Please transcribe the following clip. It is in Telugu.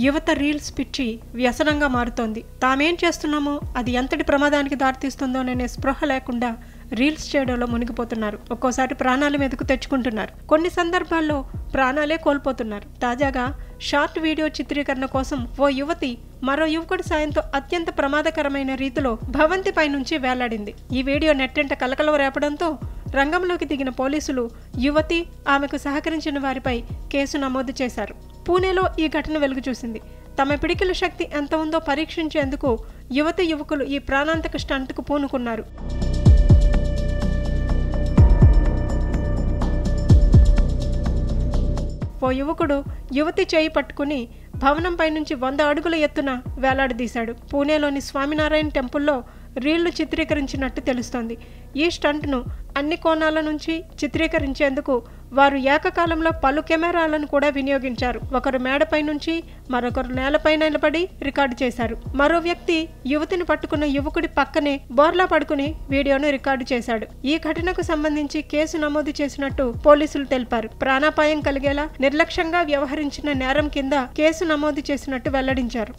యువత రీల్స్ పిచ్చి వ్యసనంగా మారుతోంది. తామేం చేస్తున్నామో అది ఎంతటి ప్రమాదానికి దారితీస్తుందోననే స్పృహ లేకుండా రీల్స్ చేయడంలో మునిగిపోతున్నారు. ఒక్కోసారి ప్రాణాల మీదకు తెచ్చుకుంటున్నారు. కొన్ని సందర్భాల్లో ప్రాణాలే కోల్పోతున్నారు. తాజాగా షార్ట్ వీడియో చిత్రీకరణ కోసం ఓ యువతి మరో యువకుడి సాయంతో అత్యంత ప్రమాదకరమైన రీతిలో భవంతిపై నుంచి వేలాడింది. ఈ వీడియో నెట్టింట కలకలం రేపడంతో రంగంలోకి దిగిన పోలీసులు యువతి, ఆమెకు సహకరించిన వారిపై కేసు నమోదు చేశారు. పూణేలో ఈ ఘటన వెలుగు చూసింది. తమ పిడికిల శక్తి ఎంత ఉందో పరీక్షించేందుకు యువతి యువకులు ఈ ప్రాణాంతక స్టంట్కు పూనుకున్నారు. ఓ యువకుడు యువతి చేయి పట్టుకుని భవనంపై నుంచి 100 అడుగుల ఎత్తున వేలాడదీశాడు. పూణేలోని స్వామినారాయణ టెంపుల్లో రీళ్లు చిత్రీకరించినట్టు తెలుస్తోంది. ఈ స్టంట్ను అన్ని కోణాల నుంచి చిత్రీకరించేందుకు వారు ఏకకాలంలో పలు కెమెరాలను కూడా వినియోగించారు. ఒకరు మేడపై నుంచి, మరొకరు నేలపై నిలబడి రికార్డు చేశారు. మరో వ్యక్తి యువతిని పట్టుకున్న యువకుడి పక్కనే బోర్లా పడుకుని వీడియోను రికార్డు చేశాడు. ఈ ఘటనకు సంబంధించి కేసు నమోదు చేసినట్టు పోలీసులు తెలిపారు. ప్రాణాపాయం కలిగేలా నిర్లక్ష్యంగా వ్యవహరించిన నేరం కింద కేసు నమోదు చేసినట్టు వెల్లడించారు.